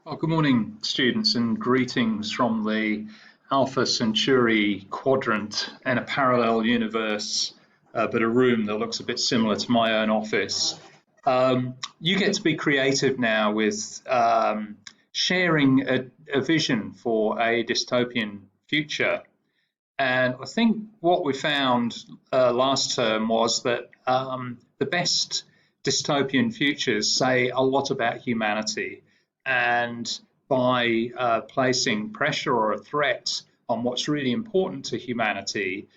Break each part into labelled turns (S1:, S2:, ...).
S1: Well, good morning, students, and greetings from the Alpha Centauri quadrant in a parallel universe, but a room that looks a bit similar to my own office. You get to be creative now with sharing a vision for a dystopian future. And I think what we found last term was that the best dystopian futures say a lot about humanity. And by placing pressure or a threat on what's really important to humanity,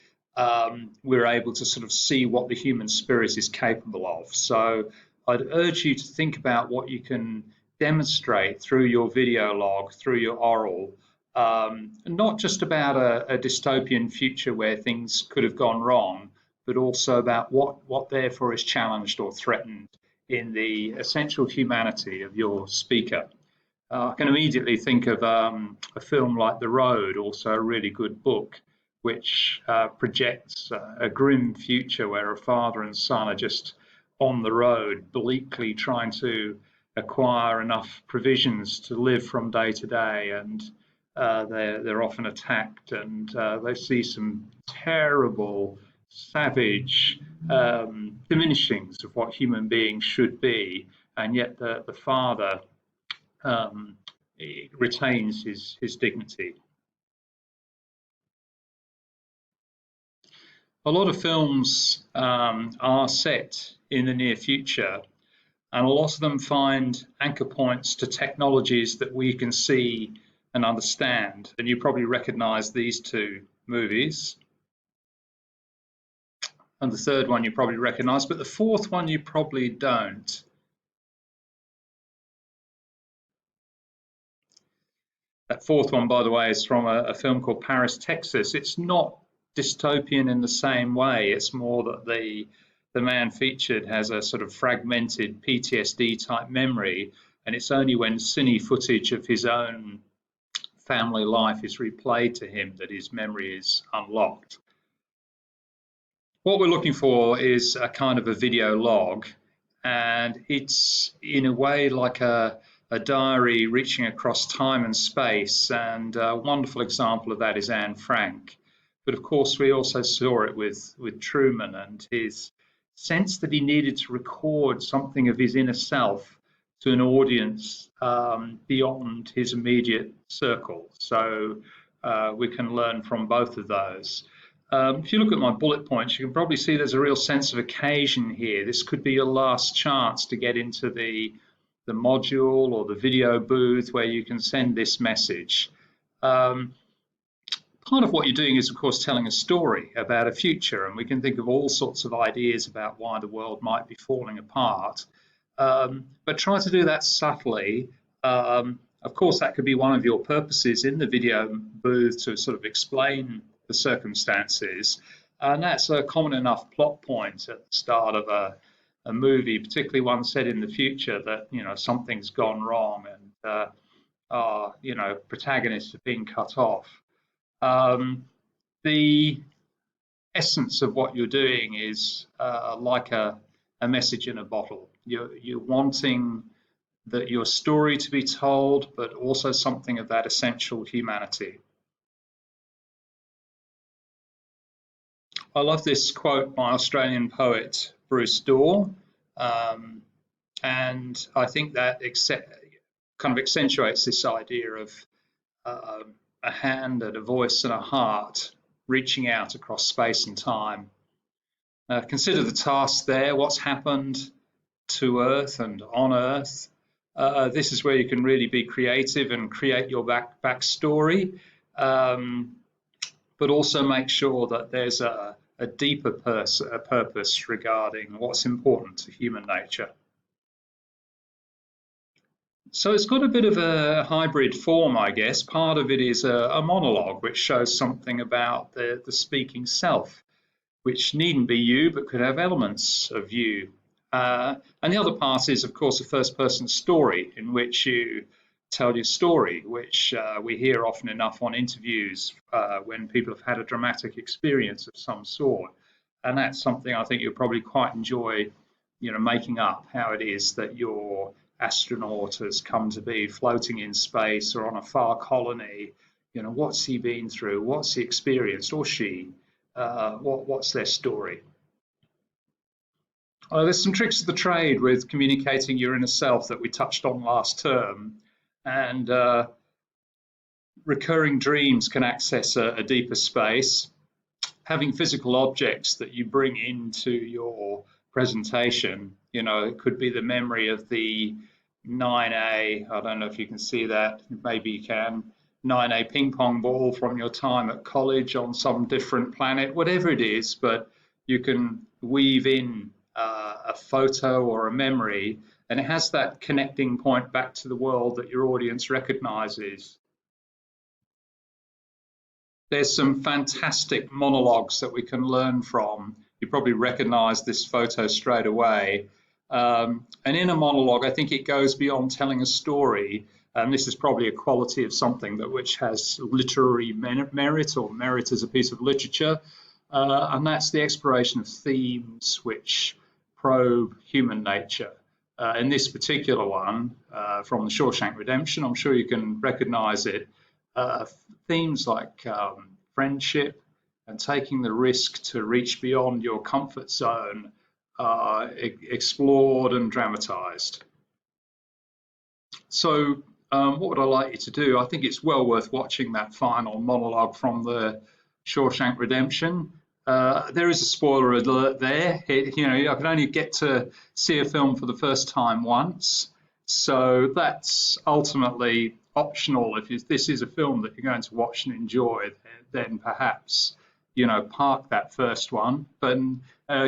S1: we're able to sort of see what the human spirit is capable of. So I'd urge you to think about what you can demonstrate through your video log, through your oral, not just about a dystopian future where things could have gone wrong, but also about what therefore is challenged or threatened in the essential humanity of your speaker. I can immediately think of a film like The Road, also a really good book, which projects a grim future where a father and son are just on the road, bleakly trying to acquire enough provisions to live from day to day, and they're often attacked, and they see some terrible, savage diminishings of what human beings should be, and yet the father um, retains his dignity. A lot of films are set in the near future, and a lot of them find anchor points to technologies that we can see and understand. And you probably recognize these two movies. And the third one you probably recognize, but the fourth one you probably don't. That fourth one, by the way, is from a film called Paris, Texas. It's not dystopian in the same way. It's more that the man featured has a sort of fragmented PTSD type memory, and it's only when cine footage of his own family life is replayed to him that his memory is unlocked. What we're looking for is a kind of a video log, and it's in a way like a diary reaching across time and space, and a wonderful example of that is Anne Frank. But of course, we also saw it with Truman and his sense that he needed to record something of his inner self to an audience beyond his immediate circle. So we can learn from both of those. If you look at my bullet points, you can probably see there's a real sense of occasion here. This could be your last chance to get into the module or the video booth where you can send this message. Part of what you're doing is, of course, telling a story about a future, and we can think of all sorts of ideas about why the world might be falling apart. But try to do that subtly. Of course, that could be one of your purposes in the video booth to sort of explain the circumstances, and that's a common enough plot point at the start of a movie, particularly one set in the future, that something's gone wrong and our protagonists have been cut off. The essence of what you're doing is like a message in a bottle. You're wanting your story to be told, but also something of that essential humanity. I love this quote by Australian poet Bruce Dorr, and I think that kind of accentuates this idea of a hand and a voice and a heart reaching out across space and time. Consider the task there, what's happened to Earth and on Earth. This is where you can really be creative and create your backstory, but also make sure that there's a deeper purpose regarding what's important to human nature. So it's got a bit of a hybrid form, I guess. Part of it is a monologue, which shows something about the speaking self, which needn't be you, but could have elements of you. And the other part is, of course, a first-person story in which you tell your story, which we hear often enough on interviews when people have had a dramatic experience of some sort. And that's something I think you'll probably quite enjoy, making up how it is that you're astronaut has come to be floating in space or on a far colony. You know, what's he been through? What's he experienced, or she? What's their story? There's some tricks of the trade with communicating your inner self that we touched on last term, and recurring dreams can access a deeper space. Having physical objects that you bring into your presentation, you know, it could be the memory of the 9A, I don't know if you can see that, maybe you can, 9A ping pong ball from your time at college on some different planet, whatever it is, but you can weave in a photo or a memory, and it has that connecting point back to the world that your audience recognizes. There's some fantastic monologues that we can learn from. You probably recognize this photo straight away. And in a monologue, I think it goes beyond telling a story. And this is probably a quality of something that which has literary merit, or merit as a piece of literature. And that's the exploration of themes which probe human nature. In this particular one, from The Shawshank Redemption, I'm sure you can recognize it. Themes like friendship and taking the risk to reach beyond your comfort zone are explored and dramatized. So what would I like you to do? I think it's well worth watching that final monologue from The Shawshank Redemption. There is a spoiler alert there. You know, I can only get to see a film for the first time once. So that's ultimately optional. If this is a film that you're going to watch and enjoy, then perhaps, you know, park that first one. But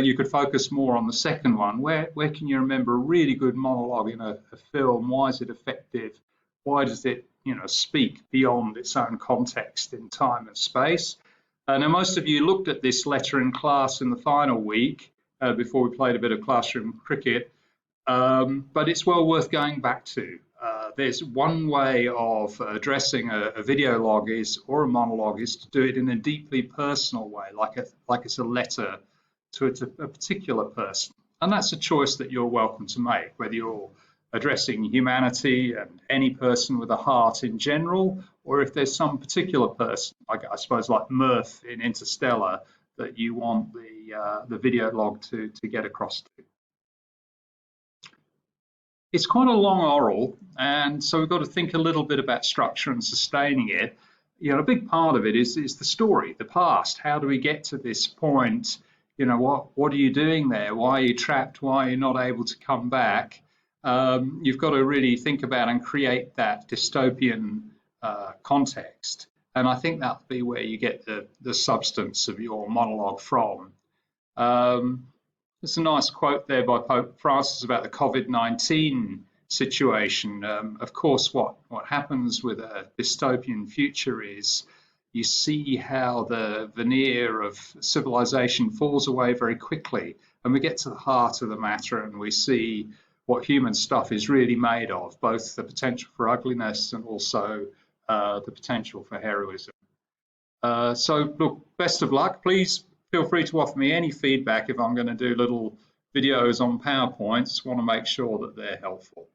S1: you could focus more on the second one. Where can you remember a really good monologue in a film? Why is it effective? Why does it, you know, speak beyond its own context in time and space? Now, most of you looked at this letter in class in the final week before we played a bit of classroom cricket. But it's well worth going back to. There's one way of addressing a video log or a monologue is to do it in a deeply personal way, like it's a letter to a particular person. And that's a choice that you're welcome to make, whether you're addressing humanity and any person with a heart in general, or if there's some particular person, like I suppose like Mirth in Interstellar, that you want the video log to get across to. It's quite a long oral, and so we've got to think a little bit about structure and sustaining it. You know, a big part of it is the story, the past. How do we get to this point? You know, what are you doing there? Why are you trapped? Why are you not able to come back? You've got to really think about and create that dystopian context. And I think that'll be where you get the substance of your monologue from. There's a nice quote there by Pope Francis about the COVID-19 situation. Of course, what happens with a dystopian future is you see how the veneer of civilization falls away very quickly, and we get to the heart of the matter and we see what human stuff is really made of, both the potential for ugliness and also the potential for heroism. So look, best of luck. Please feel free to offer me any feedback if I'm going to do little videos on PowerPoints. Want to make sure that they're helpful.